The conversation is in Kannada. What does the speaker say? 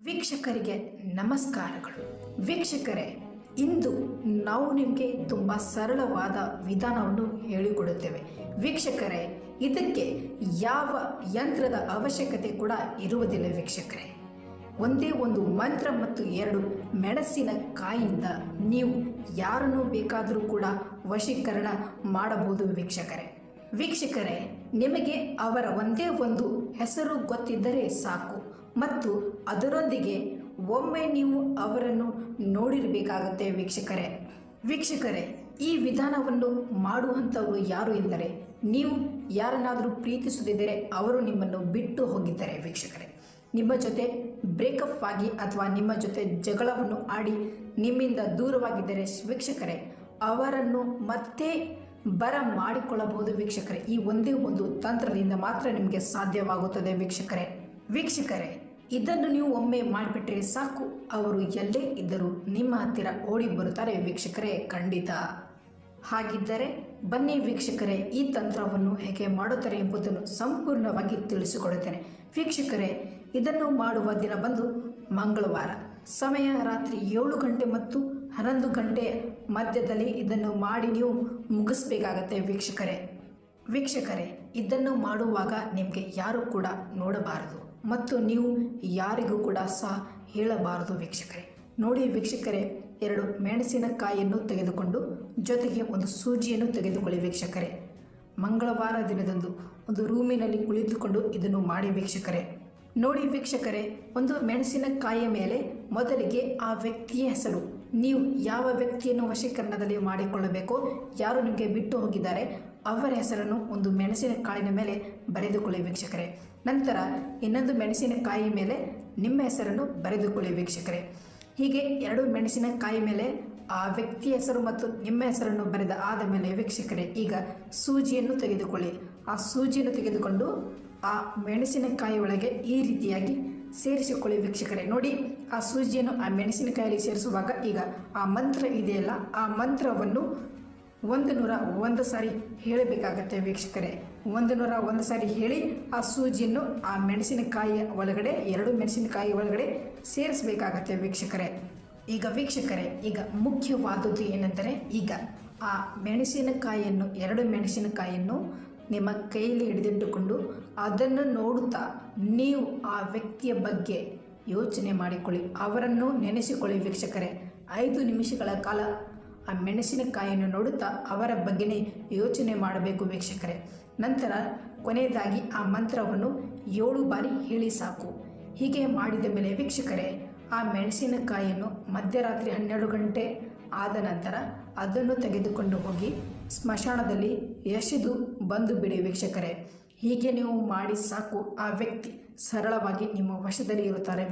ವೀಕ್ಷಕರಿಗೆ ನಮಸ್ಕಾರಗಳು. ವೀಕ್ಷಕರೇ, ಇಂದು ನಾವು ನಿಮಗೆ ತುಂಬ ಸರಳವಾದ ವಿಧಾನವನ್ನು ಹೇಳಿಕೊಡುತ್ತೇವೆ. ವೀಕ್ಷಕರೇ, ಇದಕ್ಕೆ ಯಾವ ಯಂತ್ರದ ಅವಶ್ಯಕತೆ ಕೂಡ ಇರುವುದಿಲ್ಲ. ವೀಕ್ಷಕರೇ, ಒಂದೇ ಒಂದು ಮಂತ್ರ ಮತ್ತು 2 ಮೆಣಸಿನಕಾಯಿಯಿಂದ ನೀವು ಯಾರನ್ನು ಬೇಕಾದರೂ ಕೂಡ ವಶೀಕರಣ ಮಾಡಬಹುದು. ವೀಕ್ಷಕರೇ, ನಿಮಗೆ ಅವರ ಒಂದೇ ಒಂದು ಹೆಸರು ಗೊತ್ತಿದ್ದರೆ ಸಾಕು ಮತ್ತು ಅದರೊಂದಿಗೆ ಒಮ್ಮೆ ನೀವು ಅವರನ್ನು ನೋಡಿರಬೇಕಾಗುತ್ತೆ. ವೀಕ್ಷಕರೇ, ಈ ವಿಧಾನವನ್ನು ಮಾಡುವಂಥವರು ಯಾರು ಎಂದರೆ, ನೀವು ಯಾರನ್ನಾದರೂ ಪ್ರೀತಿಸುತ್ತಿದ್ದರೆ ಅವರು ನಿಮ್ಮನ್ನು ಬಿಟ್ಟು ಹೋಗಿದ್ದಾರೆ. ವೀಕ್ಷಕರೇ, ನಿಮ್ಮ ಜೊತೆ ಬ್ರೇಕಪ್ ಆಗಿ ಅಥವಾ ನಿಮ್ಮ ಜೊತೆ ಜಗಳವನ್ನು ಆಡಿ ನಿಮ್ಮಿಂದ ದೂರವಾಗಿದ್ದರೆ ವೀಕ್ಷಕರೇ, ಅವರನ್ನು ಮತ್ತೆ ಬರ ಮಾಡಿಕೊಳ್ಳಬಹುದು. ಈ ಒಂದೇ ಒಂದು ತಂತ್ರದಿಂದ ಮಾತ್ರ ನಿಮಗೆ ಸಾಧ್ಯವಾಗುತ್ತದೆ. ವೀಕ್ಷಕರೇ, ಇದನ್ನು ನೀವು ಒಮ್ಮೆ ಮಾಡಿಬಿಟ್ರೆ ಸಾಕು, ಅವರು ಎಲ್ಲೇ ಇದ್ದರೂ ನಿಮ್ಮ ಹತ್ತಿರ ಓಡಿ ಬರುತ್ತಾರೆ. ವೀಕ್ಷಕರೇ, ಖಂಡಿತ. ಹಾಗಿದ್ದರೆ ಬನ್ನಿ ವೀಕ್ಷಕರೇ, ಈ ತಂತ್ರವನ್ನು ಹೇಗೆ ಮಾಡುತ್ತಾರೆ ಎಂಬುದನ್ನು ಸಂಪೂರ್ಣವಾಗಿ ತಿಳಿಸಿಕೊಡುತ್ತೇನೆ. ವೀಕ್ಷಕರೇ, ಇದನ್ನು ಮಾಡುವ ದಿನ ಬಂದು ಮಂಗಳವಾರ, ಸಮಯ ರಾತ್ರಿ 7 ಗಂಟೆ ಮತ್ತು 11 ಗಂಟೆ ಮಧ್ಯದಲ್ಲಿ ಇದನ್ನು ಮಾಡಿ ನೀವು ಮುಗಿಸ್ಬೇಕಾಗತ್ತೆ. ವೀಕ್ಷಕರೇ, ಇದನ್ನು ಮಾಡುವಾಗ ನಿಮಗೆ ಯಾರು ಕೂಡ ನೋಡಬಾರದು ಮತ್ತು ನೀವು ಯಾರಿಗೂ ಕೂಡ ಸಹ ಹೇಳಬಾರದು. ನೋಡಿ ವೀಕ್ಷಕರೇ, 2 ಮೆಣಸಿನಕಾಯಿಯನ್ನು ತೆಗೆದುಕೊಂಡು ಜೊತೆಗೆ ಒಂದು ಸೂಜಿಯನ್ನು ತೆಗೆದುಕೊಳ್ಳಿ. ವೀಕ್ಷಕರೇ, ಮಂಗಳವಾರ ದಿನದಂದು ಒಂದು ರೂಮಿನಲ್ಲಿ ಕುಳಿತುಕೊಂಡು ಇದನ್ನು ಮಾಡಿ. ನೋಡಿ ವೀಕ್ಷಕರೇ, ಒಂದು ಮೆಣಸಿನಕಾಯಿಯ ಮೇಲೆ ಮೊದಲಿಗೆ ಆ ವ್ಯಕ್ತಿಯ ಹೆಸರು, ನೀವು ಯಾವ ವ್ಯಕ್ತಿಯನ್ನು ವಶೀಕರಣದಲ್ಲಿ ಮಾಡಿಕೊಳ್ಳಬೇಕೋ, ಯಾರು ನಿಮಗೆ ಬಿಟ್ಟು ಹೋಗಿದ್ದಾರೆ ಅವರ ಹೆಸರನ್ನು ಒಂದು ಮೆಣಸಿನಕಾಯಿನ ಮೇಲೆ ಬರೆದುಕೊಳ್ಳಿ. ನಂತರ ಇನ್ನೊಂದು ಮೆಣಸಿನಕಾಯಿ ಮೇಲೆ ನಿಮ್ಮ ಹೆಸರನ್ನು ಬರೆದುಕೊಳ್ಳಿ. ಹೀಗೆ 2 ಮೆಣಸಿನಕಾಯಿ ಮೇಲೆ ಆ ವ್ಯಕ್ತಿಯ ಹೆಸರು ಮತ್ತು ನಿಮ್ಮ ಹೆಸರನ್ನು ಬರೆದ ಆದ ಮೇಲೆ ಈಗ ಸೂಜಿಯನ್ನು ತೆಗೆದುಕೊಳ್ಳಿ. ಆ ಸೂಜಿಯನ್ನು ತೆಗೆದುಕೊಂಡು ಆ ಮೆಣಸಿನಕಾಯಿ ಒಳಗೆ ಈ ರೀತಿಯಾಗಿ ಸೇರಿಸಿಕೊಳ್ಳಿ. ನೋಡಿ, ಆ ಸೂಜಿಯನ್ನು ಆ ಮೆಣಸಿನಕಾಯಿಯಲ್ಲಿ ಸೇರಿಸುವಾಗ ಈಗ ಆ ಮಂತ್ರ ಇದೆಯಲ್ಲ, ಆ ಮಂತ್ರವನ್ನು 101 ಸಾರಿ ಹೇಳಬೇಕಾಗತ್ತೆ. 101 ಸಾರಿ ಹೇಳಿ ಆ ಸೂಜಿಯನ್ನು ಆ ಮೆಣಸಿನಕಾಯಿಯ ಒಳಗಡೆ, 2 ಮೆಣಸಿನಕಾಯಿ ಒಳಗಡೆ ಸೇರಿಸಬೇಕಾಗತ್ತೆ. ಈಗ ಮುಖ್ಯವಾದದ್ದು ಏನೆಂದರೆ, ಈಗ ಆ ಮೆಣಸಿನಕಾಯಿಯನ್ನು 2 ಮೆಣಸಿನಕಾಯಿಯನ್ನು ನಿಮ್ಮ ಕೈಯಲ್ಲಿ ಹಿಡಿದಿಟ್ಟುಕೊಂಡು ಅದನ್ನು ನೋಡುತ್ತಾ ನೀವು ಆ ವ್ಯಕ್ತಿಯ ಬಗ್ಗೆ ಯೋಚನೆ ಮಾಡಿಕೊಳ್ಳಿ, ಅವರನ್ನು ನೆನೆಸಿಕೊಳ್ಳಿ. 5 ನಿಮಿಷಗಳ ಕಾಲ ಆ ಮೆಣಸಿನಕಾಯಿಯನ್ನು ನೋಡುತ್ತಾ ಅವರ ಬಗ್ಗೆನೇ ಯೋಚನೆ ಮಾಡಬೇಕು. ನಂತರ ಕೊನೆಯದಾಗಿ ಆ ಮಂತ್ರವನ್ನು 7 ಬಾರಿ ಹೇಳಿ ಸಾಕು. ಹೀಗೆ ಮಾಡಿದ ಮೇಲೆ ಆ ಮೆಣಸಿನಕಾಯಿಯನ್ನು ಮಧ್ಯರಾತ್ರಿ 12 ಗಂಟೆ ಆದ ನಂತರ ಅದನ್ನು ತೆಗೆದುಕೊಂಡು ಹೋಗಿ ಸ್ಮಶಾನದಲ್ಲಿ ಎಸೆದು ಬಂದು ಬಿಡಿ. ಹೀಗೆ ನೀವು ಮಾಡಿ ಸಾಕು, ಆ ವ್ಯಕ್ತಿ ಸರಳವಾಗಿ ನಿಮ್ಮ ವಶದಲ್ಲಿ ಇರುತ್ತಾರೆ.